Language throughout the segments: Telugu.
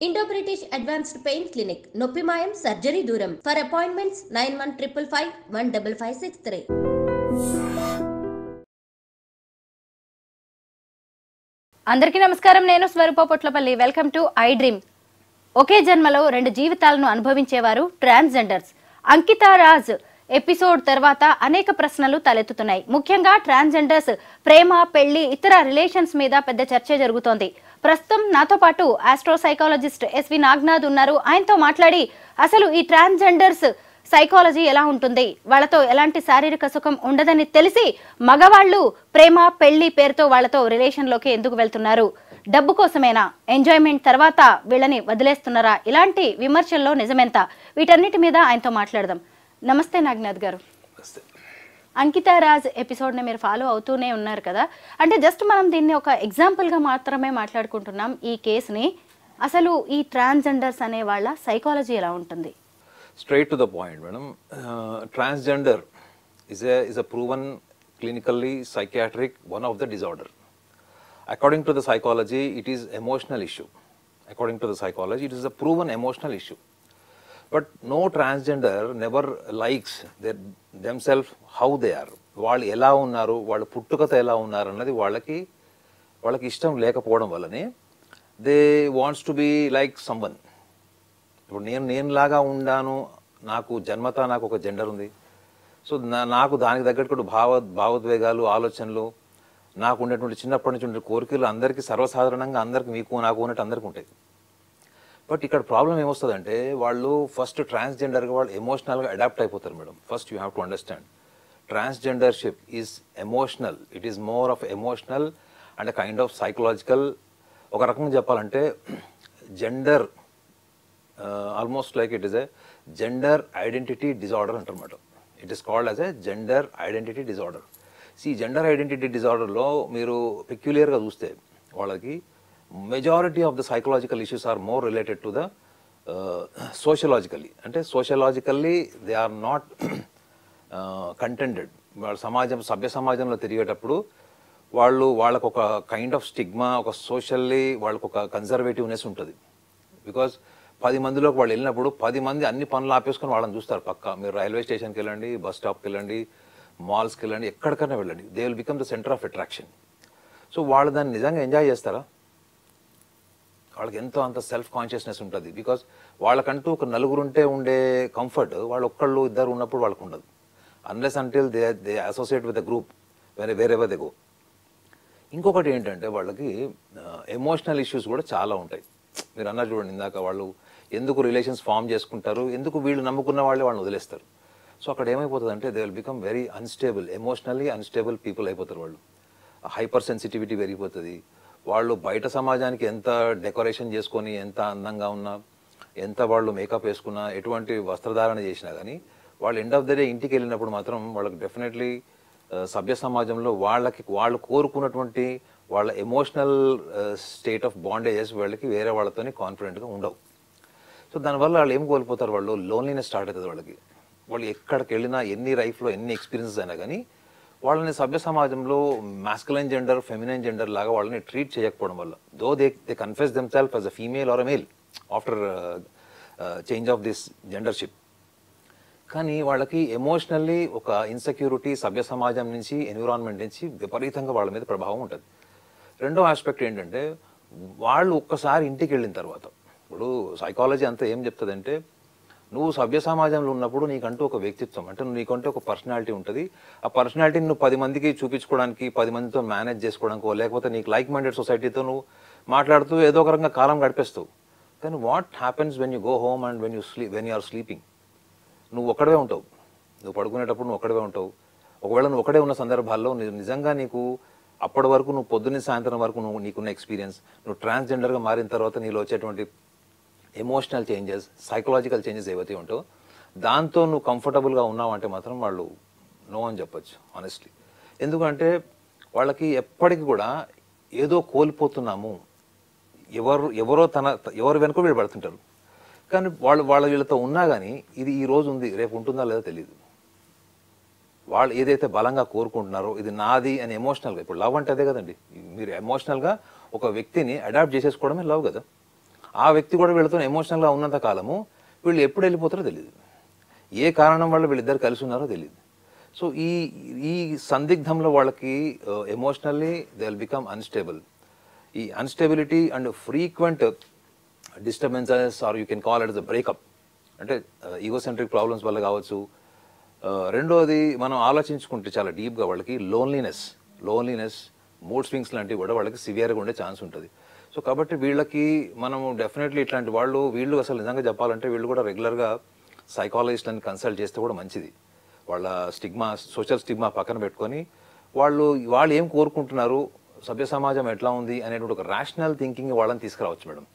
Indo British advanced pain clinic నొప్పి మాయం సర్జరీ దూరం ఫర్ అపాయింట్మెంట్స్ 9155515563. అందరికీ నమస్కారం. నేను Swaroopa Potlapalli. Welcome to I dream. ఒకే జన్మలో రెండు జీవితాలను అనుభవించేవారు ట్రాన్స్జెండర్స్. అంకితా రాజ్ ఎపిసోడ్ తర్వాత అనేక ప్రశ్నలు తలెత్తుతున్నాయి. ముఖ్యంగా ట్రాన్స్జెండర్స్ ప్రేమ, పెళ్లి, ఇతర రిలేషన్స్ మీద పెద్ద చర్చ జరుగుతోంది. ప్రస్తుతం నాతో పాటు ఆస్ట్రో సైకాలజిస్ట్ ఎస్వి నాగ్నాథ్ ఉన్నారు. ఆయనతో మాట్లాడి అసలు ఈ ట్రాన్స్జెండర్స్ సైకాలజీ ఎలా ఉంటుంది, వాళ్ళతో ఎలాంటి శారీరక సుఖం ఉండదని తెలిసి మగవాళ్ళు ప్రేమ, పెళ్లి పేరుతో వాళ్ళతో రిలేషన్లోకి ఎందుకు వెళ్తున్నారు, డబ్బు కోసమేనా, ఎంజాయ్మెంట్ తర్వాత వీళ్ళని వదిలేస్తున్నారా, ఇలాంటి విమర్శల్లో నిజమెంత, వీటన్నిటి మీద ఆయనతో మాట్లాడదాం. నమస్తే నాగ్నాథ్ గారు. అంకితా రాజ్ ఎపిసోడ్ని మీరు ఫాలో అవుతూనే ఉన్నారు కదా, అంటే జస్ట్ మనం దీన్ని ఒక ఎగ్జాంపుల్గా మాత్రమే మాట్లాడుకుంటున్నాం ఈ కేసుని. అసలు ఈ ట్రాన్స్జెండర్స్ అనే వాళ్ళ సైకాలజీ ఎలా ఉంటుంది? Straight to the point, madam. Transgender is a proven clinically psychiatric one of the disorder. According to the psychology, it is emotional issue. According to the psychology, it is a proven emotional issue. But no transgender never likes themselves how they are. వాళ్ళు ఎలా ఉన్నారు, వాళ్ళ పుట్టుకత ఎలా ఉన్నారు అన్నది వాళ్ళకి ఇష్టం లేకపోవడం వల్లనే they wants to be like someone. ఇప్పుడు నేనులాగా ఉండాను, నాకు జన్మత నాకు ఒక జెండర్ ఉంది, సో నాకు దానికి తగ్గట్టు భావోద్వేగాలు, ఆలోచనలు, నాకు ఉండేటువంటి చిన్నప్పటి నుంచి ఉండే కోరికలు అందరికీ సర్వసాధారణంగా అందరికి మీకు నాకు ఉన్నట్టు అందరికీ ఉంటాయి. బట్ ఇక్కడ ప్రాబ్లం ఏమొస్తుందంటే వాళ్ళు ఫస్ట్ ట్రాన్స్జెండర్గా వాళ్ళు ఎమోషనల్గా అడాప్ట్ అయిపోతారు madam. First you have to understand transgendership is emotional. It is more of emotional and kind of psychological. ఒక రకంగా చెప్పాలంటే gender almost like it is a gender identity disorder అంటారు madam. It is called as a gender identity disorder. ఈ జెండర్ ఐడెంటిటీ డిజార్డర్లో మీరు పెక్యులియర్గా చూస్తే వాళ్ళకి majority of the psychological issues are more related to the sociologically. అంటే sociologically they are not contented. వాళ్ళ సభ్య సమాజంలో తిరిగేటప్పుడు వాళ్ళకు ఒక కైండ్ ఆఫ్ స్టిగ్మా, ఒక సోషల్లీ వాళ్ళకు ఒక కన్జర్వేటివ్నెస్ ఉంటుంది. బికాజ్ 10 మందిలోకి వాళ్ళు వెళ్ళినప్పుడు 10 మంది అన్ని పనులు ఆపేసుకొని వాళ్ళని చూస్తారు. పక్క మీరు రైల్వే స్టేషన్కి వెళ్ళండి, బస్ స్టాప్కి వెళ్ళండి, మాల్స్కి వెళ్ళండి, ఎక్కడికైనా వెళ్ళండి, they will become the centre of attraction. So వాళ్ళు దాన్ని నిజంగా ఎంజాయ్ చేస్తారా? వాళ్ళకి ఎంతో అంత సెల్ఫ్ కాన్షియస్నెస్ ఉంటుంది. బికాజ్ వాళ్ళకంటూ ఒక నలుగురుంటే ఉండే కంఫర్ట్ వాళ్ళు ఒక్కళ్ళు ఇద్దరు ఉన్నప్పుడు వాళ్ళకు ఉండదు. Unless until they associate with the group wear ever they go. ఇంకొకటి ఏంటంటే వాళ్ళకి ఎమోషనల్ ఇష్యూస్ కూడా చాలా ఉంటాయి. మీరు అన్నారు చూడండి ఇందాక, వాళ్ళు ఎందుకు రిలేషన్స్ ఫామ్ చేసుకుంటారు, ఎందుకు వీళ్ళు నమ్ముకున్న వాళ్ళని వదిలేస్తారు. సో అక్కడ ఏమైపోతుంది అంటే they will become very unstable, emotionally unstable people అయిపోతారు. వాళ్ళు హైపర్ సెన్సిటివిటీ పెరిగిపోతుంది. వాళ్ళు బయట సమాజానికి ఎంత డెకరేషన్ చేసుకొని, ఎంత అందంగా ఉన్నా, ఎంత వాళ్ళు మేకప్ వేసుకున్నా, ఎటువంటి వస్త్రధారణ చేసినా కానీ వాళ్ళు ఎండ్ ఆఫ్ ద డే ఇంటికి వెళ్ళినప్పుడు మాత్రం వాళ్ళకి డెఫినెట్లీ సభ్య సమాజంలో వాళ్ళు కోరుకున్నటువంటి వాళ్ళ ఎమోషనల్ స్టేట్ ఆఫ్ బాండేజెస్ వాళ్ళకి వేరే వాళ్ళతోని కాన్ఫిడెంట్గా ఉండవు. సో దానివల్ల వాళ్ళు ఏం కోల్పోతారు, వాళ్ళు లోన్లీనెస్ స్టార్ట్ అవుతుంది వాళ్ళకి. వాళ్ళు ఎక్కడికి వెళ్ళినా, ఎన్ని లైఫ్లో ఎన్ని ఎక్స్పీరియన్సెస్ అయినా కానీ వాళ్ళని సభ్య సమాజంలో మాస్కులైన్ జెండర్, ఫెమినైన్ జెండర్ లాగా వాళ్ళని ట్రీట్ చేయకపోవడం వల్ల, though they confess themselves as a female or a male after change of this gendership, కానీ వాళ్ళకి ఎమోషనల్లీ ఒక ఇన్సెక్యూరిటీ సభ్య సమాజం నుంచి, ఎన్విరాన్మెంట్ నుంచి విపరీతంగా వాళ్ళ మీద ప్రభావం ఉంటుంది. రెండో ఆస్పెక్ట్ ఏంటంటే వాళ్ళు ఒక్కసారి ఇంటికి వెళ్ళిన తర్వాత, ఇప్పుడు సైకాలజీ అంతా ఏం చెప్తుందంటే నువ్వు సభ్య సమాజంలో ఉన్నప్పుడు నీకంటూ ఒక వ్యక్తిత్వం, అంటే నీకంటూ ఒక పర్సనాలిటీ ఉంటుంది. ఆ పర్సనాలిటీని నువ్వు 10 మందికి చూపించుకోవడానికి, 10 మందితో మేనేజ్ చేసుకోవడానికో, లేకపోతే నీకు లైక్ మైండెడ్ సొసైటీతో నువ్వు మాట్లాడుతూ ఏదో ఒక రకంగా కాలం గడిపేస్తావు. కానీ what happens when you go home and when you are sleeping? నువ్వు ఒక్కడే ఉంటావు. నువ్వు పడుకునేటప్పుడు నువ్వు ఒక్కడే ఉంటావు. ఒకవేళ నువ్వు ఒకడే ఉన్న సందర్భాల్లో నిజంగా నీకు అప్పటి వరకు నువ్వు పొద్దున్న సాయంత్రం వరకు నీకున్న ఎక్స్పీరియన్స్, నువ్వు ట్రాన్స్జెండర్గా మారిన తర్వాత నీలో వచ్చేటువంటి ఎమోషనల్ చేంజెస్, సైకలాజికల్ చేంజెస్ ఏవైతే ఉంటాయో దాంతో నువ్వు కంఫర్టబుల్గా ఉన్నావు అంటే మాత్రం వాళ్ళు నో అని చెప్పచ్చు ఆనెస్ట్లీ. ఎందుకంటే వాళ్ళకి ఎప్పటికీ కూడా ఏదో కోల్పోతున్నాము, ఎవరు వెనుక వీళ్ళు పడుతుంటారు. కానీ వీళ్ళతో ఉన్నా కానీ ఇది ఈ రోజు ఉంది, రేపు ఉంటుందా లేదో తెలియదు. వాళ్ళు ఏదైతే బలంగా కోరుకుంటున్నారో ఇది నాది అని ఎమోషనల్గా, ఇప్పుడు లవ్ అంటే అదే కదండి, మీరు ఎమోషనల్గా ఒక వ్యక్తిని అడాప్ట్ చేసేసుకోవడమే లవ్ కదా. ఆ వ్యక్తి కూడా వీళ్ళతో ఎమోషనల్గా ఉన్నంత కాలము వీళ్ళు ఎప్పుడు వెళ్ళిపోతారో తెలియదు, ఏ కారణం వల్ల వీళ్ళిద్దరు కలిసి ఉన్నారో తెలియదు. సో ఈ ఈ సందిగ్ధంలో వాళ్ళకి emotionally they will become unstable. ఈ unstability and frequent disturbances or you can call it the breakup, అంటే ఈగోసెంట్రిక్ ప్రాబ్లమ్స్ వల్ల కావచ్చు. రెండోది మనం ఆలోచించుకుంటే చాలా డీప్గా వాళ్ళకి లోన్లీనెస్ మూడ్ స్వింగ్స్ లాంటివి కూడా వాళ్ళకి సివియర్గా ఉండే ఛాన్స్ ఉంటుంది. సో కాబట్టి వీళ్ళకి మనము డెఫినెట్లీ ఇట్లాంటి వీళ్ళు అసలు నిజంగా చెప్పాలంటే వీళ్ళు కూడా రెగ్యులర్గా సైకాలజిస్ట్ని కన్సల్ట్ చేస్తే కూడా మంచిది. వాళ్ళ సోషల్ స్టిగ్మా పక్కన పెట్టుకొని వాళ్ళు ఏం కోరుకుంటున్నారు, సభ్య సమాజం ఎట్లా ఉంది అనేటువంటి ఒక రేషనల్ థింకింగ్ వాళ్ళని తీసుకురావచ్చు మేడం.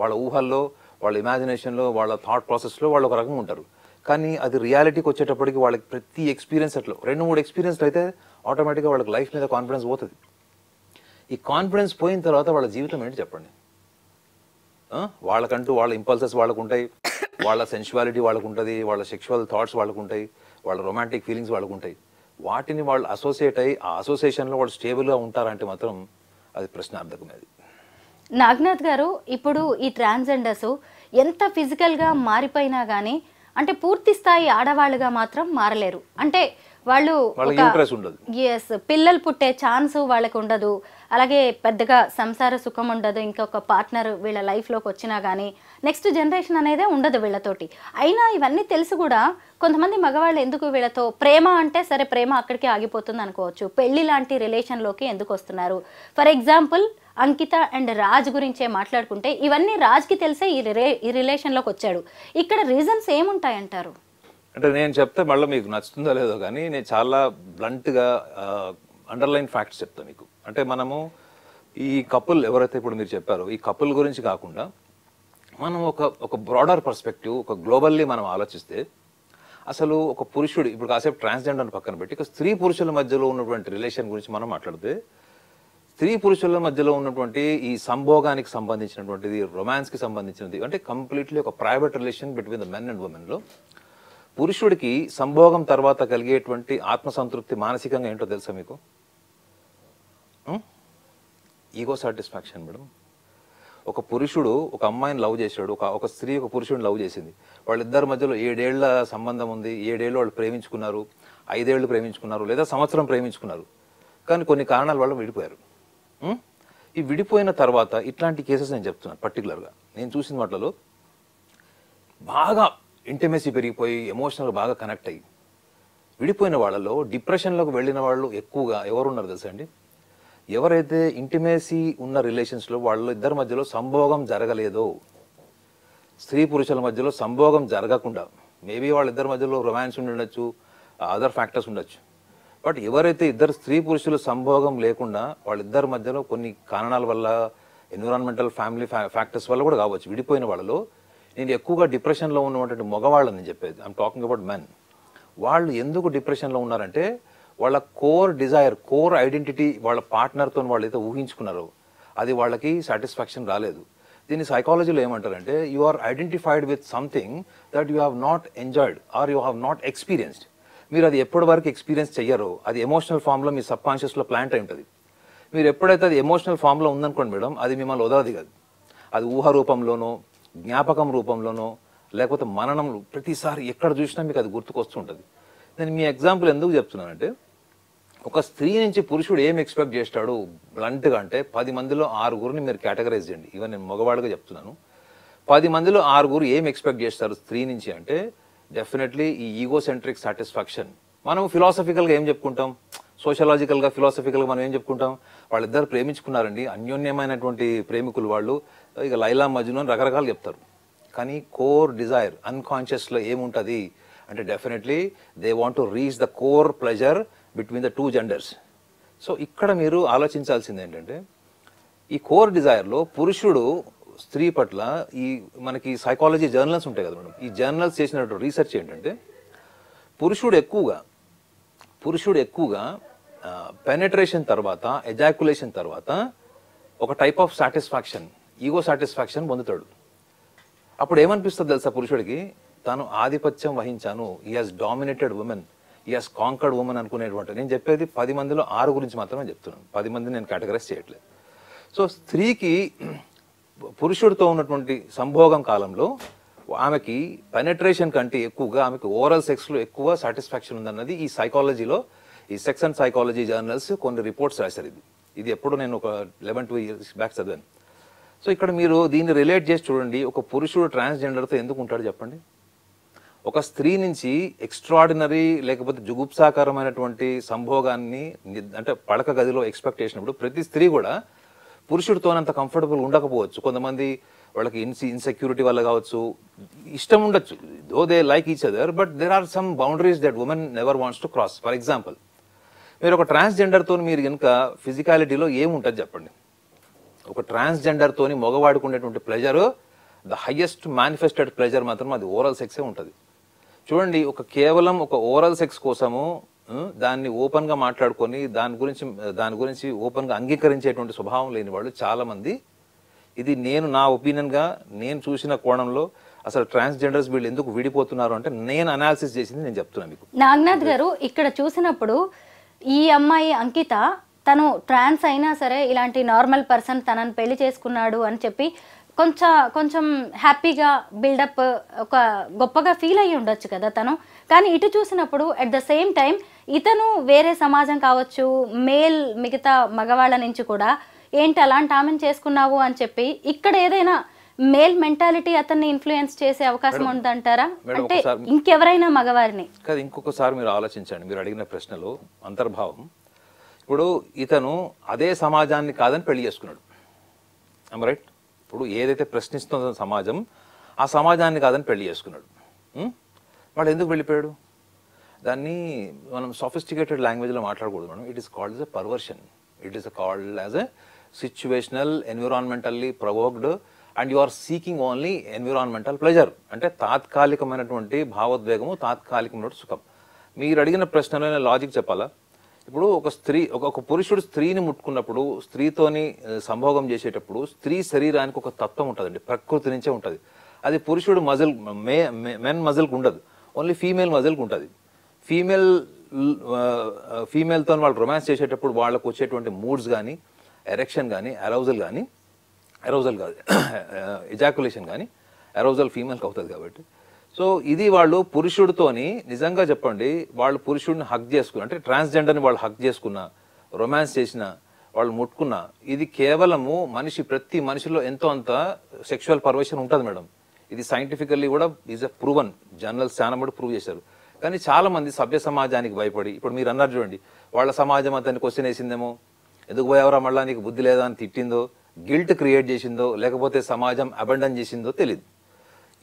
వాళ్ళ ఊహల్లో, వాళ్ళ ఇమాజినేషన్లో, వాళ్ళ థాట్ ప్రాసెస్లో వాళ్ళు ఒక రకంగా ఉంటారు. కానీ అది రియాలిటీకి వచ్చేటప్పటికి వాళ్ళకి ప్రతి ఎక్స్పీరియన్స్ అట్లా 2-3 ఎక్స్పీరియన్స్లు అయితే ఆటోమేటిక్గా వాళ్ళకి లైఫ్ మీద కాన్ఫిడెన్స్ పోతుంది. ఈ కాన్ఫిడెన్స్ పోయిన తర్వాత వాళ్ళ జీవితం ఏంటి చెప్పండి? వాళ్ళకంటూ వాళ్ళ ఇంపల్సెస్ వాళ్ళకు ఉంటాయి, వాళ్ళ సెన్షువాలిటీ వాళ్ళకు ఉంటుంది, వాళ్ళ సెక్షువల్ థాట్స్ వాళ్ళకు ఉంటాయి, వాళ్ళ రొమాంటిక్ ఫీలింగ్స్ వాళ్ళకు ఉంటాయి. వాటిని వాళ్ళు అసోసియేట్ అయ్యి ఆ అసోసియేషన్లో వాళ్ళు స్టేబుల్గా ఉంటారంటే మాత్రం అది ప్రశ్నార్థకమేది. నాగనాథ్ గారు, ఇప్పుడు ఈ ట్రాన్స్జెండర్స్ ఎంత ఫిజికల్గా మారిపోయినా కానీ అంటే పూర్తి స్థాయి ఆడవాళ్ళుగా మాత్రం మారలేరు. అంటే వాళ్ళు పిల్లలు పుట్టే ఛాన్స్ వాళ్ళకి ఉండదు, అలాగే పెద్దగా సంసార సుఖం ఉండదు, ఇంకొక పార్ట్నర్ వీళ్ళ లైఫ్లోకి వచ్చినా కానీ నెక్స్ట్ జనరేషన్ అనేదే ఉండదు వీళ్ళతోటి. అయినా ఇవన్నీ తెలిసి కూడా కొంతమంది మగవాళ్ళు ఎందుకు వీళ్ళతో ప్రేమ అంటే సరే ప్రేమ అక్కడికే ఆగిపోతుంది అనుకోవచ్చు, పెళ్లి లాంటి రిలేషన్లోకి ఎందుకు వస్తున్నారు? For example Ankita and Raj గురించే మాట్లాడుకుంటే ఇవన్నీ రాజ్కి తెలిసే ఈ రిలేషన్లోకి వచ్చాడు. ఇక్కడ రీజన్స్ ఏముంటాయంటారు? అంటే నేను చెప్తే మళ్ళీ మీకు నచ్చుతుందో లేదో కానీ నేను చాలా బ్లంట్గా అండర్లైన్ ఫ్యాక్ట్స్ చెప్తాను మీకు. అంటే మనము ఈ కపుల్ ఎవరైతే ఇప్పుడు మీరు చెప్పారో ఈ కపుల్ గురించి కాకుండా మనం ఒక బ్రాడర్ పర్స్పెక్టివ్, ఒక గ్లోబల్లీ మనం ఆలోచిస్తే అసలు ఒక పురుషుడు ఇప్పుడు కాసేపు ట్రాన్స్జెండర్ పక్కన పెట్టి ఇక స్త్రీ పురుషుల మధ్యలో ఉన్నటువంటి రిలేషన్ గురించి మనం మాట్లాడితే స్త్రీ పురుషుల మధ్యలో ఉన్నటువంటి ఈ సంభోగానికి సంబంధించినటువంటిది, రొమాన్స్కి సంబంధించినది, అంటే కంప్లీట్లీ ఒక private relation between the men and ఉమెన్లో పురుషుడికి సంభోగం తర్వాత కలిగేటువంటి ఆత్మసంతృప్తి మానసికంగా ఏంటో తెలుసా మీకు? Ego satisfaction madam. ఒక పురుషుడు ఒక అమ్మాయిని లవ్ చేశాడు, ఒక స్త్రీ ఒక పురుషుడిని లవ్ చేసింది, వాళ్ళిద్దరి మధ్యలో 7 ఏళ్ల సంబంధం ఉంది, 7 ఏళ్ళు వాళ్ళు ప్రేమించుకున్నారు, 5 ఏళ్ళు ప్రేమించుకున్నారు, లేదా సంవత్సరం ప్రేమించుకున్నారు, కానీ కొన్ని కారణాల వల్ల విడిపోయారు. ఈ విడిపోయిన తర్వాత ఇట్లాంటి కేసెస్ నేను చెప్తున్నాను పర్టికులర్గా నేను చూసిన వాటిలో బాగా ఇంటిమేసీ పెరిగిపోయి ఎమోషనల్గా బాగా కనెక్ట్ అయ్యి విడిపోయిన వాళ్ళలో డిప్రెషన్లోకి వెళ్ళిన వాళ్ళు ఎక్కువగా ఎవరున్నారు తెలుసా అండి? ఎవరైతే ఇంటిమేసీ ఉన్న రిలేషన్స్లో వాళ్ళ ఇద్దరి మధ్యలో సంభోగం జరగలేదో, స్త్రీ పురుషుల మధ్యలో సంభోగం జరగకుండా, మేబీ వాళ్ళిద్దరి మధ్యలో రొమాన్స్ ఉండొచ్చు, అదర్ ఫ్యాక్టర్స్ ఉండొచ్చు, బట్ ఎవరైతే ఇద్దరు స్త్రీ పురుషుల సంభోగం లేకుండా వాళ్ళిద్దరి మధ్యలో కొన్ని కారణాల వల్ల, ఎన్విరాన్మెంటల్ ఫ్యామిలీ ఫ్యాక్టర్స్ వల్ల కూడా కావచ్చు విడిపోయిన వాళ్ళలో, నేను ఎక్కువగా డిప్రెషన్లో ఉన్నటువంటి మగవాళ్ళని చెప్పేది, ఐఎమ్ టాకింగ్ అబౌట్ మెన్. వాళ్ళు ఎందుకు డిప్రెషన్లో ఉన్నారంటే వాళ్ళ కోర్ డిజైర్, కోర్ ఐడెంటిటీ వాళ్ళ పార్ట్నర్తో వాళ్ళు అయితే ఊహించుకున్నారో అది వాళ్ళకి సాటిస్ఫాక్షన్ రాలేదు. దీన్ని సైకాలజీలో ఏమంటారంటే you are identified with something that you have not enjoyed or you have not experienced. మీరు అది ఎప్పటి వరకు ఎక్స్పీరియన్స్ చెయ్యరో అది ఎమోషనల్ ఫామ్లో మీ సబ్ కాన్షియస్లో ప్లాంట్ అయి ఉంటుంది. మీరు ఎప్పుడైతే అది ఎమోషనల్ ఫామ్లో ఉందనుకోండి మేడం, అది మిమ్మల్ని వదలది కాదు. అది ఊహ రూపంలోనో, జ్ఞాపకం రూపంలోనో, లేకపోతే మననం, ప్రతిసారి ఎక్కడ చూసినా మీకు అది గుర్తుకొస్తుంటుంది. నేను మీ ఎగ్జాంపుల్ ఎందుకు చెప్తున్నానంటే, ఒక స్త్రీ నుంచి పురుషుడు ఏం ఎక్స్పెక్ట్ చేస్తాడు బ్లంట్గా అంటే 10 మందిలో 6 మీరు కేటగరైజ్ చేయండి. ఇవన్నీ నేను మగవాడిగా చెప్తున్నాను. 10 మందిలో 6 ఏం ఎక్స్పెక్ట్ చేస్తారు స్త్రీ నుంచి అంటే డెఫినెట్లీ ఈ ఈగోసెంట్రిక్ సాటిస్ఫాక్షన్. మనం ఫిలాసఫికల్గా ఏం చెప్పుకుంటాం, సోషలాజికల్గా ఫిలాసఫికల్గా మనం ఏం చెప్పుకుంటాం, వాళ్ళిద్దరు ప్రేమించుకున్నారండి, అన్యోన్యమైనటువంటి ప్రేమికులు వాళ్ళు, ఇక లైలా మజ్ను అని రకరకాలు చెప్తారు. కానీ కోర్ డిజైర్ అన్కాన్షియస్లో ఏముంటుంది అంటే definitely they want to reach the core pleasure between the 2 genders. So ఇక్కడ మీరు ఆలోచించాల్సింది ఏంటంటే ఈ కోర్ డిజైర్లో పురుషుడు స్త్రీ పట్ల ఈ మనకి సైకాలజీ జర్నల్స్ ఉంటాయి కదా మేడం, ఈ జర్నల్స్ చేసినటువంటి రీసెర్చ్ ఏంటంటే పురుషుడు ఎక్కువగా పెనెట్రేషన్ తర్వాత, ఎజాక్యులేషన్ తర్వాత ఒక type of satisfaction, ego satisfaction పొందుతాడు. అప్పుడు ఏమనిపిస్తుంది తెలుసా పురుషుడికి, తాను ఆధిపత్యం వహించాను, ఈ హాజ్ డామినేటెడ్ ఉమెన్, ఈ హాజ్ కాంకర్డ్ ఉమెన్ అనుకునేటువంటి. నేను చెప్పేది 10 మందిలో 6 గురించి మాత్రమే చెప్తున్నాను, 10 మంది నేను కేటగరైజ్ చేయట్లేదు. సో స్త్రీకి పురుషుడితో ఉన్నటువంటి సంభోగం కాలంలో ఆమెకి పెనట్రేషన్ కంటే ఎక్కువగా ఆమెకి ఓరల్ సెక్స్లో ఎక్కువ సాటిస్ఫాక్షన్ ఉందన్నది ఈ సైకాలజీలో, ఈ సెక్స్ అండ్ సైకాలజీ జర్నల్స్ కొన్ని రిపోర్ట్స్ రాశారు. ఇది ఎప్పుడు నేను ఒక 11-12 years బ్యాక్ చదివాను. సో ఇక్కడ మీరు దీన్ని రిలేట్ చేసి చూడండి, ఒక పురుషుడు ట్రాన్స్జెండర్తో ఎందుకు ఉంటాడు చెప్పండి. ఒక స్త్రీ నుంచి ఎక్స్ట్రాడినరీ లేకపోతే జుగుప్సాకరమైనటువంటి సంభోగాన్ని అంటే పడక గదిలో ఎక్స్పెక్ట్ చేసినప్పుడు ప్రతి స్త్రీ కూడా పురుషుడితోనంత కంఫర్టబుల్ ఉండకపోవచ్చు. కొంతమంది వాళ్ళకి ఇన్సెక్యూరిటీ వల్ల కావచ్చు, ఇష్టం ఉండొచ్చు, though they like each other, but there are some boundaries that women never wants to cross. For example, మీరు ఒక ట్రాన్స్జెండర్తో మీరు కనుక ఫిజికాలిటీలో ఏముంటుంది చెప్పండి. ఒక ట్రాన్స్జెండర్తోని మగవాడికి ఉండేటువంటి pleasure, the highest manifested pleasure మాత్రం అది ఓరల్ సెక్సే ఉంటుంది. చూడండి, కేవలం ఒక ఓరల్ సెక్స్ కోసము దాన్ని ఓపెన్ గా మాట్లాడుకొని దాని గురించి ఓపెన్ గా అంగీకరించేటువంటి స్వభావం లేని వాళ్ళు చాలా మంది. ఇది నా ఒపీనియన్ గా నేను చూసిన కోణంలో అసలు ట్రాన్స్జెండర్స్ వీళ్ళు ఎందుకు విడిపోతున్నారు అంటే నేను అనాలిసిస్ చేసింది నేను చెప్తున్నా మీకు. నాగనాథ్ గారు, ఇక్కడ చూసినప్పుడు ఈ అమ్మాయి అంకిత తను ట్రాన్స్ అయినా సరే ఇలాంటి నార్మల్ పర్సన్ తనని పెళ్లి చేసుకున్నాడు అని చెప్పి కొంచెం హ్యాపీగా బిల్డప్ ఒక గొప్పగా ఫీల్ అయ్యి ఉండొచ్చు కదా తను. కానీ ఇటు చూసినప్పుడు అట్ ద సేమ్ టైం ఇతను వేరే సమాజం కావచ్చు, మిగతా మగవాళ్ళ నుంచి కూడా ఏంటి అలాంటి ఆమెను చేసుకున్నావు అని చెప్పి ఇక్కడ ఏదైనా మేల్ మెంటాలిటీ అతన్ని ఇన్ఫ్లుయెన్స్ చేసే అవకాశం ఉందంటారా? అంటే ఇంకెవరైనా మగవారిని కాదు, ఇంకొకసారి మీరు ఆలోచించండి. మీరు అడిగిన ప్రశ్నలో అంతర్భావం, ఇప్పుడు ఇతను అదే సమాజాన్ని కాదని పెళ్లి చేసుకున్నాడు, రైట్? ఇప్పుడు ఏదైతే ప్రశ్నిస్తుందో సమాజం, ఆ సమాజాన్ని కాదని పెళ్లి చేసుకున్నాడు. వాడు ఎందుకు వెళ్ళిపోయాడు? దాన్ని మనం సోఫిస్టికేటెడ్ లాంగ్వేజ్లో మాట్లాడకూడదు madam. It is called a perversion. It is called as a situational, environmentally provoked, and you are seeking only environmental pleasure. అంటే తాత్కాలికమైనటువంటి భావోద్వేగము, తాత్కాలికమైన సుఖం. మీరు అడిగిన ప్రశ్నలో లాజిక్ చెప్పాలా? ఇప్పుడు ఒక పురుషుడు స్త్రీని ముట్టుకున్నప్పుడు, స్త్రీతోని సంభోగం చేసేటప్పుడు స్త్రీ శరీరానికి ఒక తత్వం ఉంటుందండి, ప్రకృతి నుంచే ఉంటుంది. అది పురుషుడు మెన్ మజిల్కి ఉండదు, ఓన్లీ ఫీమేల్ మజిల్కి ఉంటుంది. ఫీమేల్తో వాళ్ళు రొమాన్స్ చేసేటప్పుడు వాళ్ళకు వచ్చేటువంటి మూడ్స్ కానీ, ఎరెక్షన్ కానీ, అరౌజల్ కాదు ఎజాకులేషన్ కానీ, అరౌజల్ ఫీమేల్కి అవుతుంది కాబట్టి. సో ఇది వాళ్ళు పురుషుడితోని నిజంగా చెప్పండి, వాళ్ళు పురుషుడిని హక్ చేసుకున్న, అంటే ట్రాన్స్జెండర్ని వాళ్ళు హక్ చేసుకున్న, రొమాన్స్ చేసిన, వాళ్ళు ముట్టుకున్న, ఇది కేవలము ప్రతి మనిషిలో ఎంతో అంత సెక్షువల్ పర్వర్షన్ ఉంటుంది మేడం. ఇది సైంటిఫికల్లీ కూడా ఈజ్ అ ప్రూవన్, జర్నల్స్ చాలా కూడా ప్రూవ్ చేశారు. కానీ చాలా మంది సభ్య సమాజానికి భయపడి, ఇప్పుడు మీరు అన్నారు చూడండి, వాళ్ళ సమాజం అతన్ని క్వశ్చన్ వేసిందేమో, ఎందుకు పోయావరా మళ్ళా, నీకు బుద్ధి లేదా అని తిట్టిందో, గిల్ట్ క్రియేట్ చేసిందో, లేకపోతే సమాజం అబండన్ చేసిందో తెలియదు.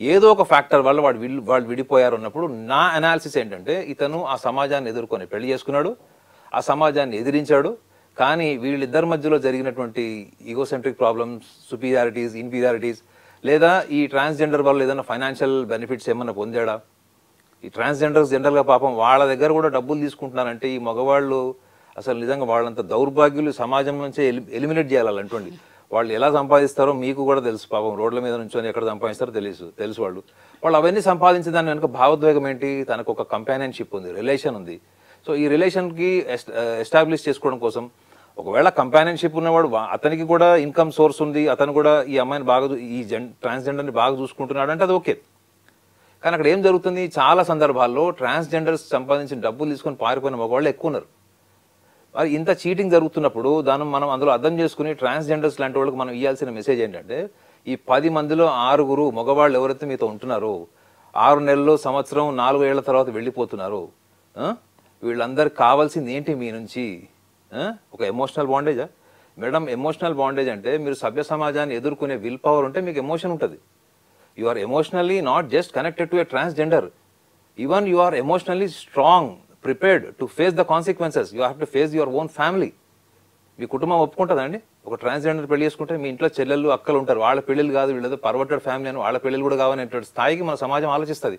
ఏదో ఒక ఫ్యాక్టర్ వల్ల వాళ్ళు విడిపోయారు అన్నప్పుడు నా అనాలిసిస్ ఏంటంటే, ఇతను ఆ సమాజాన్ని ఎదుర్కొని పెళ్లి చేసుకున్నాడు, ఆ సమాజాన్ని ఎదిరించాడు. కానీ వీళ్ళిద్దరి మధ్యలో జరిగినటువంటి ఈగోసెంట్రిక్ ప్రాబ్లమ్స్, సుపీరియారిటీస్, ఇన్ఫీరియారిటీస్, లేదా ఈ ట్రాన్స్జెండర్ వల్ల ఏదైనా ఫైనాన్షియల్ బెనిఫిట్స్ ఏమన్నా పొందాడా? ఈ ట్రాన్స్జెండర్స్ జనరల్గా పాపం వాళ్ళ దగ్గర కూడా డబ్బులు తీసుకుంటున్నారంటే ఈ మగవాళ్ళు అసలు నిజంగా వాళ్ళంత దౌర్భాగ్యులు సమాజం నుంచే ఎలిమినేట్ చేయాలంటండి. వాళ్ళు ఎలా సంపాదిస్తారో మీకు కూడా తెలుసు, పాపం రోడ్ల మీద నుంచొని ఎక్కడ సంపాదిస్తారో తెలుసు వాళ్ళు అవన్నీ సంపాదించిన దాని వెనుక భావోద్వేగం ఏంటి? తనకు ఒక కంపానియన్షిప్ ఉంది, రిలేషన్ ఉంది. సో ఈ రిలేషన్కి ఎస్టాబ్లిష్ చేసుకోవడం కోసం, ఒకవేళ కంపానియన్షిప్ ఉన్నవాడు అతనికి కూడా ఇన్కమ్ సోర్స్ ఉంది, అతను కూడా ఈ అమ్మాయిని ట్రాన్స్జెండర్ని బాగా చూసుకుంటున్నాడు అంటే అది ఓకే. కానీ అక్కడ ఏం జరుగుతుంది, చాలా సందర్భాల్లో ట్రాన్స్జెండర్స్ సంపాదించిన డబ్బులు తీసుకొని పారిపోయిన మగవాళ్ళు ఎక్కువ ఉన్నారు. మరి ఇంత చీటింగ్ జరుగుతున్నప్పుడు మనం అందులో అర్థం చేసుకుని ట్రాన్స్జెండర్స్ లాంటి వాళ్ళకి మనం ఇవ్వాల్సిన మెసేజ్ ఏంటంటే, ఈ 10 మందిలో 6 మగవాళ్ళు ఎవరైతే మీతో ఉంటున్నారో, 6 నెలలు, సంవత్సరం, 4 ఏళ్ల తర్వాత వెళ్ళిపోతున్నారు, వీళ్ళందరికి కావాల్సింది ఏంటి మీ నుంచి? ఒక ఎమోషనల్ బాండేజా మేడం? ఎమోషనల్ బాండేజ్ అంటే మీరు సభ్య సమాజాన్ని ఎదుర్కొనే విల్ పవర్ ఉంటే మీకు ఎమోషన్ ఉంటుంది. You are emotionally not just connected to a transgender, even you are emotionally strong, prepared to face the consequences. You have to face your own family. మీ కుటుంబం ఒప్పుకుంటుందండి? ఒక ట్రాన్స్జెండర్ పెళ్లి చేసుకుంటే మీ ఇంట్లో చెల్లెళ్ళు, అక్కలు ఉంటారు, వాళ్ళ పెళ్ళిళ్ళు కాదు, వీళ్ళతో పర్వర్టెడ్ ఫ్యామిలీ అని వాళ్ళ పెళ్ళిళ్ళు కూడా కావాలనేటువంటి స్థాయికి మన సమాజం ఆలోచిస్తుంది,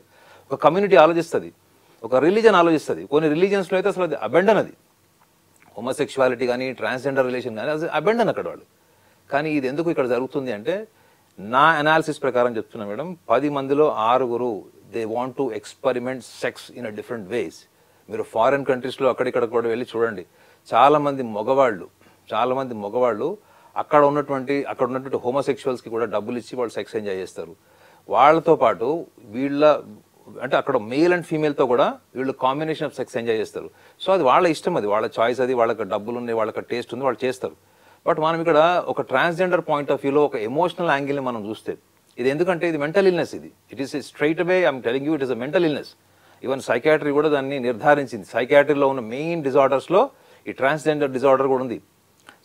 ఒక కమ్యూనిటీ ఆలోచిస్తుంది, ఒక రిలీజన్ ఆలోచిస్తుంది. కొన్ని రిలీజన్స్లో అయితే అసలు అది అబెండన్, అది హోమోసెక్షువాలిటీ కానీ ట్రాన్స్జెండర్ రిలేషన్ కానీ అది అబెండన్ అక్కడ వాళ్ళు. కానీ ఇది ఎందుకు ఇక్కడ జరుగుతుంది అంటే, నా అనాలిసిస్ ప్రకారం చెప్తున్నా మేడం, 10 మందిలో 6 they want to experiment sex in a different ways. మీరు ఫారిన్ కంట్రీస్లో అక్కడిక్కడ కూడా వెళ్ళి చూడండి, చాలా మంది మగవాళ్ళు అక్కడ ఉన్నటువంటి హోమోసెక్షువల్స్కి కూడా డబ్బులు ఇచ్చి వాళ్ళు సెక్స్ ఎంజాయ్ చేస్తారు. వాళ్ళతో పాటు అంటే అక్కడ మేల్ అండ్ ఫీమేల్తో కూడా వీళ్ళు కాంబినేషన్ ఆఫ్ సెక్స్ ఎంజాయ్ చేస్తారు. సో అది వాళ్ళ ఇష్టం, అది వాళ్ళ చాయిస్, అది వాళ్ళకి డబ్బులు ఉన్నాయి, వాళ్ళకి టేస్ట్ ఉంది, వాళ్ళు చేస్తారు. బట్ మనం ఇక్కడ ఒక ట్రాన్స్జెండర్ పాయింట్ ఆఫ్ వ్యూలో ఒక ఎమోషనల్ యాంగిల్ని మనం చూస్తే ఇది ఎందుకంటే ఇది mental illness, it is straight away I'm telling you it is a mental illness. Even psychiatry కూడా దాన్ని నిర్ధారించింది. సైకాట్రీలో ఉన్న మెయిన్ డిజార్డర్స్లో ఈ ట్రాన్స్జెండర్ డిజార్డర్ కూడా ఉంది.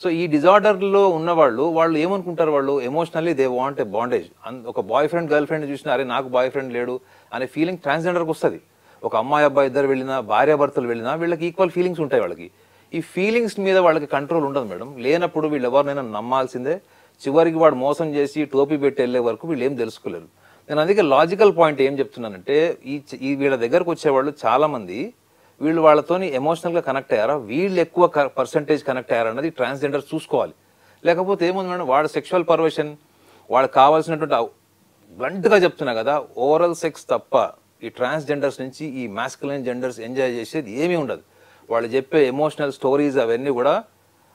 సో ఈ డిజార్డర్లో ఉన్న వాళ్ళు ఏమనుకుంటారు, వాళ్ళు emotionally they want a bondage. ఒక బాయ్ ఫ్రెండ్ గర్ల్ ఫ్రెండ్ చూసినా అరే నాకు బాయ్ ఫ్రెండ్ లేడు అనే ఫీలింగ్ ట్రాన్స్జెండర్కి వస్తుంది. ఒక అమ్మాయి అబ్బాయి ఇద్దరు వెళ్ళినా, భార్యాభర్తలు వెళ్ళినా వీళ్ళకి ఈక్వల్ ఫీలింగ్స్ ఉంటాయి. వాళ్ళకి ఈ ఫీలింగ్స్ మీద వాళ్ళకి కంట్రోల్ ఉండదు మేడం. లేనప్పుడు వీళ్ళు ఎవరినైనా నమ్మాల్సిందే. చివరికి వాడు మోసం చేసి టోపీ పెట్టి వెళ్ళే వరకు వీళ్ళు ఏం తెలుసుకోలేరు. నేను అందుకే లాజికల్ పాయింట్ ఏం చెప్తున్నానంటే ఈ వీళ్ళ దగ్గరకు వచ్చేవాళ్ళు చాలా మంది వీళ్ళు వాళ్ళతోని ఎమోషనల్గా కనెక్ట్ అయ్యారా, వీళ్ళు ఎక్కువ పర్సంటేజ్ కనెక్ట్ అయ్యారా అన్నది ట్రాన్స్జెండర్ చూసుకోవాలి. లేకపోతే ఏముంది మేడం, వాడు సెక్షువల్ పర్వర్షన్, వాళ్ళకి కావాల్సినటువంటి బ్లంట్గా చెప్తున్నా కదా, ఓరల్ సెక్స్ తప్ప ఈ ట్రాన్స్జెండర్స్ నుంచి ఈ మాస్కులైన్ జెండర్స్ ఎంజాయ్ చేసేది ఏమీ ఉండదు. వాళ్ళు చెప్పే ఎమోషనల్ స్టోరీస్ అవన్నీ కూడా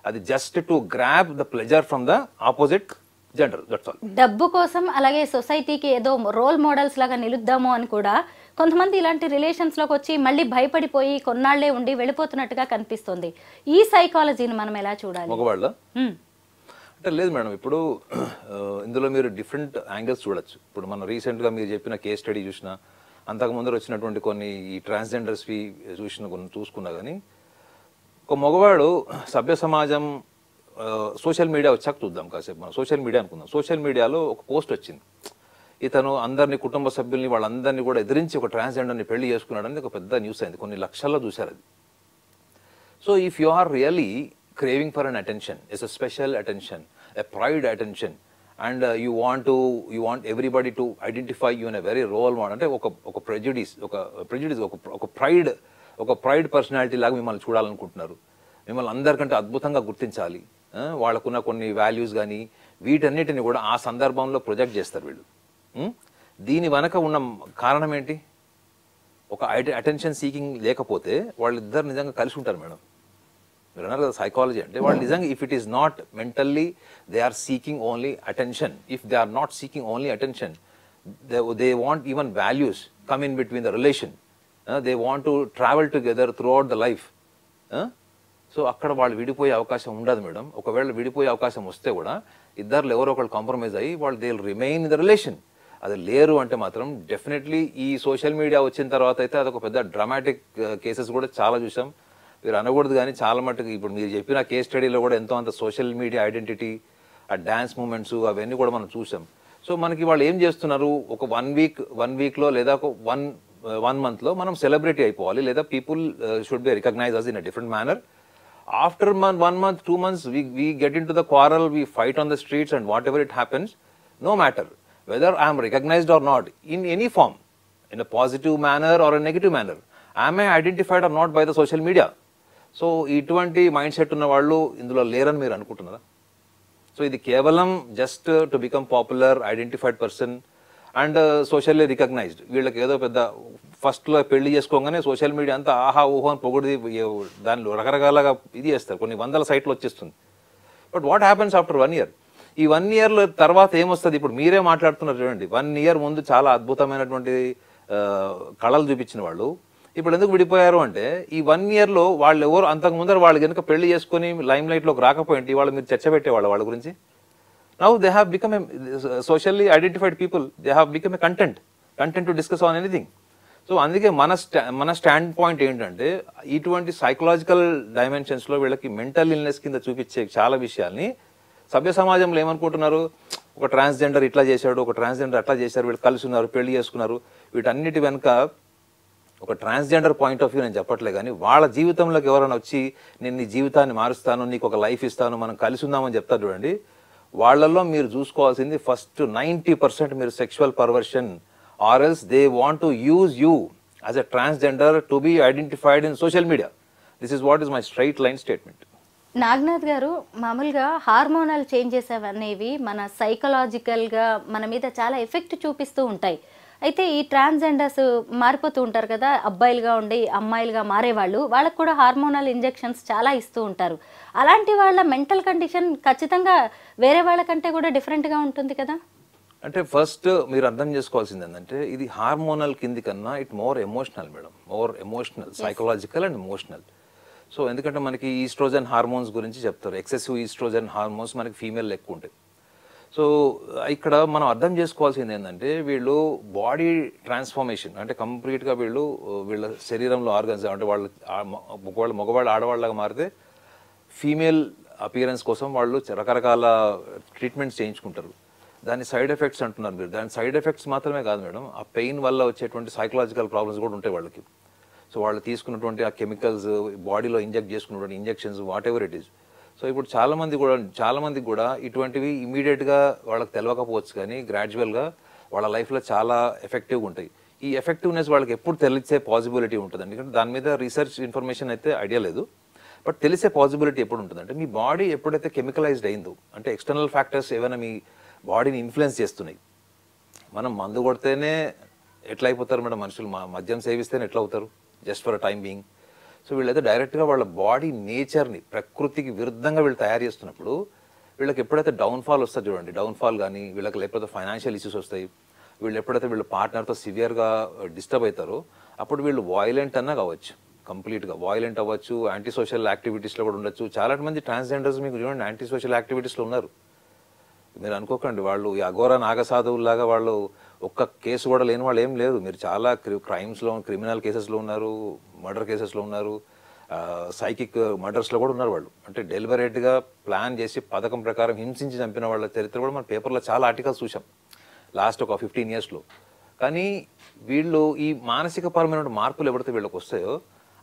అది just to grab the pleasure from the opposite gender, that's all. డబ్బు కోసం అలాగే సొసైటీకి ఏదో రోల్ మోడల్స్ లాగా నిలుద్దాము అని కూడా కొంతమంది ఇలాంటి రిలేషన్స్లోకి వచ్చి మళ్ళీ భయపడిపోయి కొన్నాళ్లే ఉండి వెళ్ళిపోతున్నట్టుగా కనిపిస్తుంది. ఈ సైకాలజీని మనం ఎలా చూడాలి? మగవాళ్ళ అంటే లేదు మేడం, ఇప్పుడు ఇందులో మీరు డిఫరెంట్ యాంగిల్స్ చూడొచ్చు. ఇప్పుడు మనం రీసెంట్గా మీరు చెప్పిన కేస్ స్టడీ చూసినా, అంతకు ముందర వచ్చినటువంటి కొన్ని ఈ ట్రాన్స్జెండర్స్వి చూసుకున్నా కానీ ఒక మగవాడు సభ్య సమాజం సోషల్ మీడియా వచ్చాక చూద్దాం కాసేపు, మనం సోషల్ మీడియా అనుకుందాం. సోషల్ మీడియాలో ఒక పోస్ట్ వచ్చింది, ఇతను అందరినీ కుటుంబ సభ్యుల్ని వాళ్ళందరినీ కూడా ఎదిరించి ఒక ట్రాన్స్జెండర్ని పెళ్లి చేసుకున్నాడని ఒక పెద్ద న్యూస్ అయింది, కొన్ని లక్షల్లో చూశారు అది. So if you are really craving for an attention, it's a special attention, a pride attention, and you want everybody to identify you in a very role model, అంటే ఒక ప్రెజుడిస్ ఒక ప్రైడ్ పర్సనాలిటీ లాగా మిమ్మల్ని చూడాలనుకుంటున్నారు, మిమ్మల్ని అందరికంటే అద్భుతంగా గుర్తించాలి, వాళ్ళకున్న కొన్ని వాల్యూస్ కానీ వీటన్నిటిని కూడా ఆ సందర్భంలో ప్రొజెక్ట్ చేస్తారు వీళ్ళు. దీని వెనక ఉన్న కారణం ఏంటి? ఒక అటెన్షన్ సీకింగ్ లేకపోతే వాళ్ళిద్దరు నిజంగా కలిసి ఉంటారు మేడం. మీరు అన్నారు కదా సైకాలజీ అంటే, వాళ్ళు నిజంగా if it is not mentally they are seeking only attention, if they are not seeking only attention, they want even values come in between the relation, they want to travel together throughout the life. So అక్కడ వాళ్ళు విడిపోయే అవకాశం ఉండదు మేడం. ఒకవేళ విడిపోయే అవకాశం వస్తే కూడా ఇద్దరు ఎవరో ఒకళ్ళు కాంప్రమైజ్ అయ్యి వాళ్ళు they will remain in the relation. అది లేరు అంటే మాత్రం డెఫినెట్లీ ఈ సోషల్ మీడియా వచ్చిన తర్వాత అయితే అదొక పెద్ద డ్రామాటిక్ కేసెస్ కూడా చాలా చూసాం. మీరు అనకూడదు కానీ చాలా మటుకు ఇప్పుడు మీరు చెప్పిన కేస్ స్టడీలో కూడా ఎంతో అంత సోషల్ మీడియా ఐడెంటిటీ, ఆ డాన్స్ మూమెంట్స్ అవన్నీ కూడా మనం చూసాం. సో మనకి వాళ్ళు ఏం చేస్తున్నారు, ఒక వన్ వీక్లో లేదా ఒక వన్ మంత్లో మనం సెలబ్రిటీ అయిపోవాలి, లేదా people should be recognise us in a different manner. After 1 month, 2 months, we get into the quarrel, we fight on the streets, and whatever it happens, no matter whether I am recognized or not, in any form, in a positive manner or a negative manner, am I identified or not by the social media? So, ఇటువంటి మైండ్ సెట్ ఉన్న వాళ్ళు ఇందులో లేరని మీరు అనుకుంటున్నారా? సో ఇది కేవలం just to become popular, identified person and socially recognised. వీళ్ళకి ఏదో పెద్ద ఫస్ట్లో పెళ్లి చేసుకోగానే సోషల్ మీడియా అంతా ఆహా ఊహో అని పొగిడి దానిలో రకరకాలుగా ఇది చేస్తారు, కొన్ని వందల సైట్లు వచ్చేస్తుంది. But what happens after 1 year? ఈ 1 yearలో తర్వాత ఏమొస్తుంది? ఇప్పుడు మీరే మాట్లాడుతున్నారు చూడండి, 1 year ముందు చాలా అద్భుతమైనటువంటి కళలు చూపించిన వాళ్ళు ఇప్పుడు ఎందుకు విడిపోయారు అంటే, ఈ 1 yearలో వాళ్ళు ఎవరు అంతకు ముందర వాళ్ళు కనుక పెళ్లి చేసుకుని లైమ్ లైట్లోకి రాకపోయింటే వాళ్ళు మీరు చర్చ పెట్టేవాళ్ళు వాళ్ళ గురించి. Now they have become a socially identified people. They have become a content to discuss on anything. So అందుకే మన స్టాండ్ పాయింట్ ఏంటంటే, ఇటువంటి సైకలాజికల్ డైమెన్షన్స్లో వీళ్ళకి మెంటల్ ఇల్నెస్ కింద చూపించే చాలా విషయాల్ని సభ్య సమాజంలో ఏమనుకుంటున్నారు, ఒక ట్రాన్స్జెండర్ ఇట్లా చేశాడు, ఒక ట్రాన్స్జెండర్ అట్లా చేశారు, వీళ్ళు కలిసి ఉన్నారు, పెళ్లి చేసుకున్నారు. వీటన్నిటి వెనుక ఒక ట్రాన్స్జెండర్ పాయింట్ ఆఫ్ వ్యూ నేను చెప్పట్లే కానీ, వాళ్ళ జీవితంలోకి ఎవరైనా వచ్చి నేను నీ జీవితాన్ని మారుస్తాను, నీకు ఒక లైఫ్ ఇస్తాను, మనం కలిసి ఉందామని చెప్తారు చూడండి, వాళ్ళల్లో మీరు చూసుకోవాల్సింది ఫస్ట్ 90% మీరు sexual perversion, or else they want to use you as a transgender to be identified in social media. This is what is my straight line statement. Naganath గారు, మామూలుగా హార్మోనల్ చేంజెస్ అనేవి మన సైకలాజికల్గా మన మీద చాలా ఎఫెక్ట్ చూపిస్తూ ఉంటాయి. అయితే ఈ ట్రాన్స్జెండర్స్ మారిపోతూ ఉంటారు కదా, అబ్బాయిలుగా ఉండి అమ్మాయిలుగా మారేవాళ్ళు, వాళ్ళకు కూడా హార్మోనల్ ఇంజెక్షన్స్ చాలా ఇస్తూ ఉంటారు. అలాంటి వాళ్ళ మెంటల్ కండిషన్ ఖచ్చితంగా వేరే వాళ్ళకంటే కూడా డిఫరెంట్గా ఉంటుంది కదా. అంటే ఫస్ట్ మీరు అర్థం చేసుకోవాల్సింది ఏంటంటే ఇది హార్మోనల్ కింది కన్నా it more emotional madam, more emotional, psychological and emotional. So ఎందుకంటే మనకి ఈస్ట్రోజన్ హార్మోన్స్ గురించి చెప్తారు, ఎక్సెసివ్ ఈస్ట్రోజన్ హార్మోన్స్ మనకి ఫీమేల్ ఎక్కువ ఉంటాయి. సో ఇక్కడ మనం అర్థం చేసుకోవాల్సింది ఏంటంటే వీళ్ళు బాడీ ట్రాన్స్ఫర్మేషన్ అంటే కంప్లీట్గా వీళ్ళ శరీరంలో ఆర్గన్స్ అంటే వాళ్ళు మగవాళ్ళు ఆడవాళ్ళగా మారితే ఫీమేల్ అపియరెన్స్ కోసం వాళ్ళు రకరకాల ట్రీట్మెంట్స్ చేయించుకుంటారు. దాని సైడ్ ఎఫెక్ట్స్ అంటున్నారు మీరు. దాని సైడ్ ఎఫెక్ట్స్ మాత్రమే కాదు మేడం, ఆ పెయిన్ వల్ల వచ్చేటువంటి సైకలాజికల్ ప్రాబ్లమ్స్ కూడా ఉంటాయి వాళ్ళకి. సో వాళ్ళు తీసుకున్నటువంటి ఆ కెమికల్స్, బాడీలో ఇంజెక్ట్ చేసుకున్నటువంటి injections, what ever it is. So ఇప్పుడు చాలా మందికి కూడా ఇటువంటివి ఇమీడియట్గా వాళ్ళకి తెలియకపోవచ్చు, కానీ గ్రాడ్యువల్గా వాళ్ళ లైఫ్లో చాలా ఎఫెక్టివ్గా ఉంటాయి. ఈ ఎఫెక్టివ్నెస్ వాళ్ళకి ఎప్పుడు తెలిసే పాసిబిలిటీ ఉంటుంది, ఎందుకంటే దాని మీద రీసెర్చ్ ఇన్ఫర్మేషన్ అయితే ఐడియా లేదు. బట్ తెలిసే పాసిబిలిటీ ఎప్పుడు ఉంటుందంటే మీ బాడీ ఎప్పుడైతే కెమికలైజ్డ్ అయిందో, అంటే ఎక్స్టర్నల్ ఫ్యాక్టర్స్ ఏమైనా మీ బాడీని ఇన్ఫ్లుయెన్స్ చేస్తున్నాయి. మనం మందు కొడితేనే ఎట్లా అయిపోతారు మేడం మనుషులు, మద్యం సేవిస్తేనే ఎట్లా అవుతారు just for a time being. So వీళ్ళైతే డైరెక్ట్గా వాళ్ళ బాడీ నేచర్ని, ప్రకృతికి విరుద్ధంగా వీళ్ళు తయారు చేస్తున్నప్పుడు వీళ్ళకి ఎప్పుడైతే డౌన్ఫాల్ వస్తుంది చూడండి, డౌన్ఫాల్ కానీ వీళ్ళకి లేకపోతే ఫైనాన్షియల్ ఇష్యూస్ వస్తాయి, వీళ్ళు ఎప్పుడైతే వీళ్ళ పార్ట్నర్తో సివియర్గా డిస్టర్బ్ అవుతారో అప్పుడు వీళ్ళు వాయిలెంట్ అన్నా కావచ్చు, కంప్లీట్గా వాయిలెంట్ అవ్వచ్చు, యాంటీ సోషల్ యాక్టివిటీస్లో కూడా ఉండొచ్చు. చాలా మంది ట్రాన్స్జెండర్స్ మీకు చూడండి యాంటీ సోషల్ యాక్టివిటీస్లో ఉన్నారు. మీరు అనుకోకండి వాళ్ళు ఈ అఘోర నాగసాధువులాగా వాళ్ళు ఒక్క కేసు కూడా లేని వాళ్ళు ఏం లేదు. మీరు చాలా క్రైమ్స్లో, క్రిమినల్ కేసెస్లో ఉన్నారు, మర్డర్ కేసెస్లో ఉన్నారు, సైకిక్ మర్డర్స్లో కూడా ఉన్నారు వాళ్ళు. అంటే డెలిబరేట్గా ప్లాన్ చేసి పథకం ప్రకారం హింసించి చంపిన వాళ్ళ చరిత్ర కూడా మన పేపర్లో చాలా ఆర్టికల్స్ చూసాం లాస్ట్ ఒక 15 yearsలో. కానీ వీళ్ళు ఈ మానసిక పరమైన మార్పులు ఎవరైతే వీళ్ళకి వస్తాయో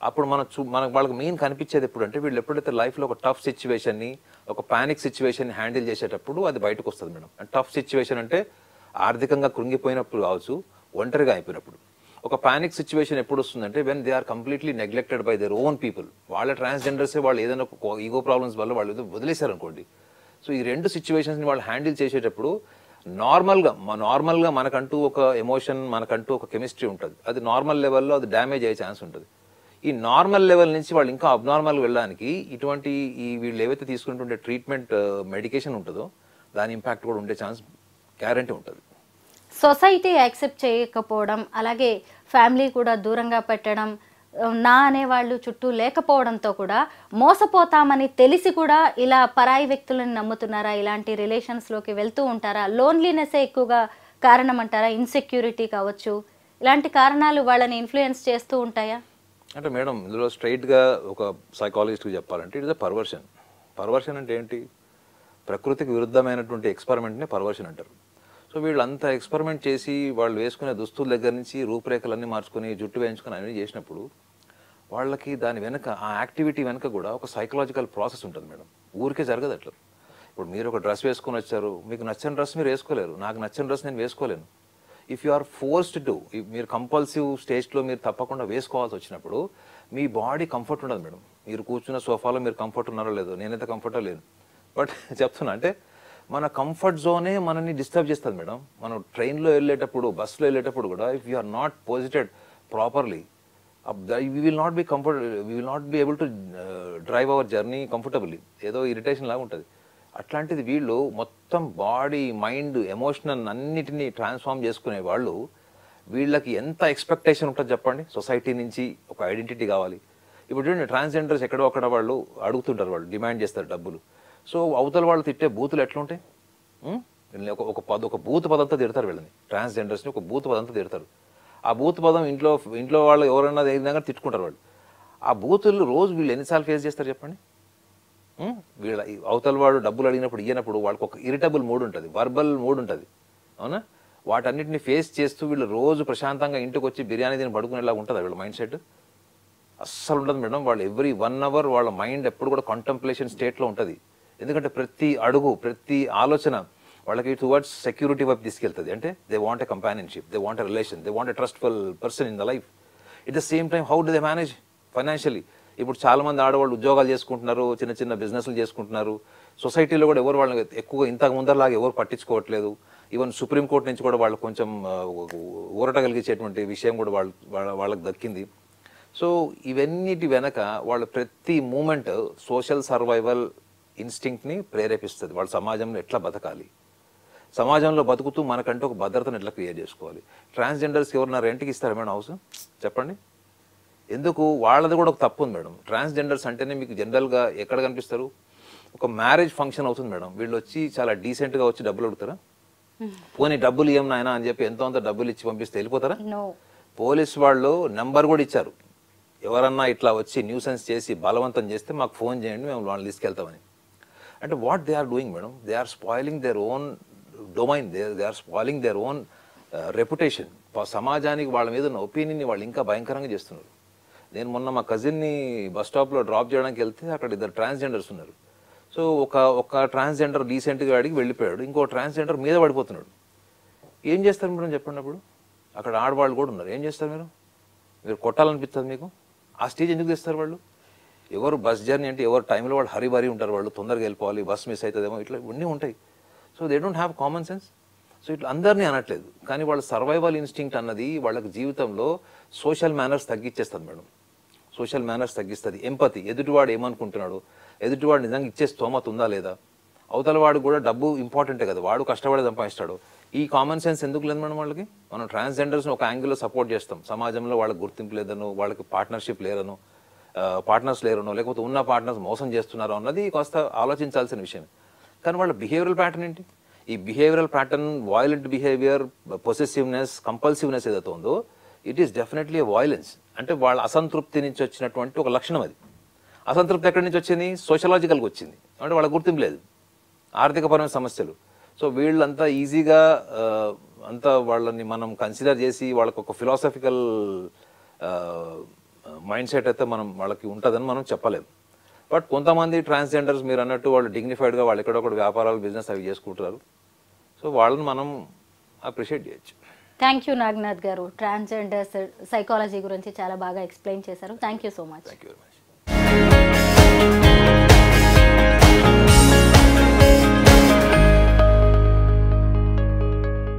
అప్పుడు మనకు వాళ్ళకి మెయిన్ కనిపించేది ఎప్పుడు అంటే వీళ్ళు ఎప్పుడైతే లైఫ్లో ఒక టఫ్ సిచ్యువేషన్ని, ఒక పానిక్ సిచ్యువేషన్ హ్యాండిల్ చేసేటప్పుడు అది బయటకు వస్తుంది మేడం. అండ్ టఫ్ సిచ్యువేషన్ అంటే ఆర్థికంగా కృంగిపోయినప్పుడు కావచ్చు, ఒంటరిగా అయిపోయినప్పుడు. ఒక పానిక్ సిచ్యువేషన్ ఎప్పుడు వస్తుందంటే when they are completely neglected by their own people. వాళ్ళ ట్రాన్స్జెండర్సే వాళ్ళు ఏదైనా ఈగో ప్రాబ్లమ్స్ వల్ల వాళ్ళు ఏదో వదిలేశారు అనుకోండి. సో ఈ రెండు సిచ్యువేషన్స్ని వాళ్ళు హ్యాండిల్ చేసేటప్పుడు నార్మల్గా మనకంటూ ఒక ఎమోషన్, మనకంటూ ఒక కెమిస్ట్రీ ఉంటుంది. అది నార్మల్ లెవెల్లో అది డ్యామేజ్ అయ్యే ఛాన్స్ ఉంటుంది. ఈ నార్మల్ లెవెల్ నుంచి వాళ్ళు ఇంకా అబ్నార్మల్ వెళ్ళడానికి ఇటువంటి వీళ్ళు ఏవైతే తీసుకుంటుంటే ట్రీట్మెంట్ మెడికేషన్ ఉంటుందో దాని ఇంపాక్ట్ కూడా ఉండే ఛాన్స్ గ్యారంటీ ఉంటుంది. సొసైటీ యాక్సెప్ట్ చేయకపోవడం, అలాగే ఫ్యామిలీ కూడా దూరంగా పెట్టడం, నా అనేవాళ్ళు చుట్టూ లేకపోవడంతో కూడా మోసపోతామని తెలిసి కూడా ఇలా పరాయి వ్యక్తులను నమ్ముతున్నారా, ఇలాంటి రిలేషన్స్లోకి వెళ్తూ ఉంటారా? లోన్లీనెస్సే ఎక్కువగా కారణం అంటారా? ఇన్సెక్యూరిటీ కావచ్చు, ఇలాంటి కారణాలు వాళ్ళని ఇన్ఫ్లుయెన్స్ చేస్తూ ఉంటాయా? అంటే మేడం ఇందులో స్ట్రైట్గా ఒక సైకాలజిస్ట్కి చెప్పాలంటే it is a perversion. Perversion అంటే ఏంటి? ప్రకృతికి విరుద్ధమైనటువంటి ఎక్స్పెరిమెంట్ని పర్వర్షన్ అంటారు. సో వీళ్ళు అంతా ఎక్స్పెరిమెంట్ చేసి వాళ్ళు వేసుకునే దుస్తుల దగ్గర నుంచి రూపురేఖలన్నీ మార్చుకొని జుట్టు వేయించుకొని అన్నీ చేసినప్పుడు వాళ్ళకి దాని వెనక, ఆ యాక్టివిటీ వెనక కూడా ఒక సైకలాజికల్ ప్రాసెస్ ఉంటుంది మేడం. ఊరికే జరగదు అట్లా. ఇప్పుడు మీరు ఒక డ్రెస్ వేసుకొని వచ్చారు, మీకు నచ్చని డ్రెస్ మీరు వేసుకోలేరు, నాకు నచ్చిన డ్రెస్ నేను వేసుకోలేను. If you are forced to, మీరు కంపల్సివ్ స్టేజ్లో మీరు తప్పకుండా వేసుకోవాల్సి వచ్చినప్పుడు మీ బాడీ కంఫర్ట్ ఉండదు మేడం. మీరు కూర్చున్న సోఫాలో మీరు కంఫర్ట్ ఉన్నారో లేదో, నేనైతే కంఫర్టో లేను. బట్ చెప్తున్నా అంటే మన కంఫర్ట్ జోనే మనల్ని డిస్టర్బ్ చేస్తుంది మేడం. మనం ట్రైన్లో వెళ్ళేటప్పుడు, బస్సులో వెళ్ళేటప్పుడు కూడా if you are not posited properly we will not be able to drive our journey comfortably. ఏదో ఇరిటేషన్ లాగా ఉంటుంది. అట్లాంటిది వీళ్ళు మొత్తం బాడీ, మైండ్, ఎమోషనల్ అన్నిటినీ ట్రాన్స్ఫార్మ్ చేసుకునే వాళ్ళు, వీళ్ళకి ఎంత ఎక్స్పెక్టేషన్ ఉంటుంది చెప్పండి. సొసైటీ నుంచి ఒక ఐడెంటిటీ కావాలి. ఇప్పుడు చూడండి ట్రాన్స్జెండర్స్ ఎక్కడో అక్కడ వాళ్ళు అడుగుతుంటారు, వాళ్ళు డిమాండ్ చేస్తారు డబ్బులు. సో అవతల వాళ్ళు తిట్టే బూతులు ఎట్లుంటాయి? ఒక బూత్ పదంతో తిడతారు వీళ్ళని, ట్రాన్స్జెండర్స్ని ఒక బూత్ పదంతో తిడతారు. ఆ బూత్ పదం ఇంట్లో వాళ్ళు ఎవరైనా ఏదైనా తిట్టుకుంటారు వాళ్ళు. ఆ బూతులు రోజు వీళ్ళు ఎన్నిసార్లు ఫేస్ చేస్తారు చెప్పండి? వీళ్ళ అవతల వాడు డబ్బులు అడిగినప్పుడు ఇయ్యనప్పుడు వాళ్ళకి ఒక ఇరిటబుల్ మూడ్ ఉంటుంది, వర్బల్ మూడ్ ఉంటుంది, అవునా? వాటన్నిటిని ఫేస్ చేస్తూ వీళ్ళు రోజు ప్రశాంతంగా ఇంటికి వచ్చి బిర్యానీ తిని పడుకునేలాగా ఉంటుంది వీళ్ళ మైండ్ సెట్. అస్సలు ఉండదు మేడం. వాళ్ళు ఎవ్రీ 1 hour వాళ్ళ మైండ్ ఎప్పుడు కూడా కాంటంప్లేషన్ స్టేట్లో ఉంటుంది. ఎందుకంటే ప్రతి అడుగు, ప్రతి ఆలోచన వాళ్ళకి టువర్డ్స్ సెక్యూరిటీ వైపు తీసుకెళ్తుంది. అంటే they want a companionship, they want a relation, they want a trustful person in the life. At the same time how do they manage financially? ఇప్పుడు చాలా మంది ఆడవాళ్ళు ఉద్యోగాలు చేసుకుంటున్నారు, చిన్న చిన్న బిజినెస్లు చేసుకుంటున్నారు. సొసైటీలో కూడా ఎవరు వాళ్ళని ఎక్కువగా ఇంతకు ముందరలాగా ఎవరు పట్టించుకోవట్లేదు. ఈవెన్ సుప్రీంకోర్టు నుంచి కూడా వాళ్ళు కొంచెం ఊరట కలిగించేటువంటి విషయం కూడా వాళ్ళకి దక్కింది. సో ఇవన్నిటి వెనక వాళ్ళ ప్రతి మూమెంట్ సోషల్ సర్వైవల్ ఇన్స్టింక్ట్ని ప్రేరేపిస్తుంది. వాళ్ళ సమాజంలో ఎట్లా బతకాలి, సమాజంలో బతుకుతూ మనకంటే ఒక భద్రతను ఎట్లా క్రియేట్ చేసుకోవాలి. ట్రాన్స్జెండర్స్కి ఎవరన్నా రెంట్కి ఇస్తారా మేడం హౌస్? చెప్పండి. ఎందుకు? వాళ్ళది కూడా ఒక తప్పు ఉంది మేడం. ట్రాన్స్జెండర్స్ అంటేనే మీకు జనరల్గా ఎక్కడ కనిపిస్తారు? ఒక మ్యారేజ్ ఫంక్షన్ అవుతుంది మేడం, వీళ్ళు వచ్చి చాలా డీసెంట్గా వచ్చి డబ్బులు అడుగుతారా? పోనీ డబ్బులు ఇవ్వం నాయన అని చెప్పి ఎంతో అంత డబ్బులు ఇచ్చి పంపిస్తే వెళ్ళిపోతారా? పోలీస్ వాళ్ళు నెంబర్ కూడా ఇచ్చారు, ఎవరన్నా ఇట్లా వచ్చి న్యూసెన్స్ చేసి బలవంతం చేస్తే మాకు ఫోన్ చేయండి, మేము వాళ్ళని తీసుకెళ్తామని. అంటే what they are doing madam? They are spoiling their own domain, they are spoiling their own reputation. సమాజానికి వాళ్ళ మీద ఉన్న ఒపీనియన్ని వాళ్ళు ఇంకా భయంకరంగా చేస్తున్నారు. నేను మొన్న మా కజిన్ని బస్ స్టాప్లో డ్రాప్ చేయడానికి వెళ్తే అక్కడ 2 ట్రాన్స్జెండర్స్ ఉన్నారు. సో ఒక ట్రాన్స్జెండర్ డీసెంట్గా అడిగి వెళ్ళిపోయాడు, ఇంకో ట్రాన్స్జెండర్ మీద పడిపోతున్నాడు. ఏం చేస్తారు మేడం చెప్పండి? అప్పుడు అక్కడ ఆడవాళ్ళు కూడా ఉన్నారు, ఏం చేస్తారు మీరు కొట్టాలనిపిస్తుంది మీకు? ఆ స్టేజ్ ఎందుకు తెస్తారు వాళ్ళు? ఎవరు బస్ జర్నీ అంటే ఎవరు టైంలో వాళ్ళు హరిబరి ఉంటారు, వాళ్ళు తొందరగా వెళ్ళిపోవాలి, బస్ మిస్ అవుతుందేమో, ఇట్లా ఇవన్నీ ఉంటాయి. So they don't have common sense. So ఇట్లా అందరినీ అనట్లేదు, కానీ వాళ్ళ సర్వైవల్ ఇన్స్టింక్ట్ అన్నది వాళ్ళకి జీవితంలో సోషల్ మేనర్స్ తగ్గించేస్తుంది మేడం. సోషల్ మేనర్స్ తగ్గిస్తుంది. ఎంపతి, ఎదుటివాడు ఏమనుకుంటున్నాడు, ఎదుటివాడు నిజంగా ఇచ్చే స్తోమత ఉందా లేదా, అవతల వాడు కూడా డబ్బు ఇంపార్టెంటే కదా, వాడు కష్టపడి సంపాదిస్తాడు. ఈ కామన్ సెన్స్ ఎందుకు లేదు మేడం వాళ్ళకి? మనం ట్రాన్స్జెండర్స్ని ఒక యాంగిల్లో సపోర్ట్ చేస్తాం, సమాజంలో వాళ్ళకి గుర్తింపు లేదనో, వాళ్ళకి పార్ట్నర్షిప్ లేరనో, పార్ట్నర్స్ లేరనో, లేకపోతే ఉన్న పార్ట్నర్స్ మోసం చేస్తున్నారో అన్నది కాస్త ఆలోచించాల్సిన విషయం. కానీ వాళ్ళ బిహేవియరల్ ప్యాటర్న్ ఏంటి? ఈ behavioural pattern, violent behaviour, possessiveness, compulsiveness ఏదైతే ఉందో, it is definitely a violence. అంటే వాళ్ళ అసంతృప్తి నుంచి వచ్చినటువంటి ఒక లక్షణం అది. అసంతృప్తి ఎక్కడి నుంచి వచ్చింది? సోషలాజికల్గా వచ్చింది. అంటే వాళ్ళ గుర్తింపు లేదు, ఆర్థికపరమైన సమస్యలు. సో వీళ్ళంతా ఈజీగా అంతా వాళ్ళని మనం కన్సిడర్ చేసి వాళ్ళకి ఒక ఫిలాసఫికల్ మైండ్ సెట్ అయితే మనం వాళ్ళకి ఉంటుందని మనం చెప్పలేము. బట్ కొంతమంది ట్రాన్స్జెండర్స్ మీరు అన్నట్టు వాళ్ళు డిగ్నిఫైడ్గా వాళ్ళు ఎక్కడొక్కడ వ్యాపారాలు, బిజినెస్ అవి చేసుకుంటారు. సో వాళ్ళని మనం అప్రిషియేట్ చేయొచ్చు. థ్యాంక్ యూ నాగనాథ్ గారు. ట్రాన్స్జెండర్స్ సైకాలజీ గురించి చాలా బాగా ఎక్స్ప్లెయిన్ చేశారు. Thank you so much. Thank you very much.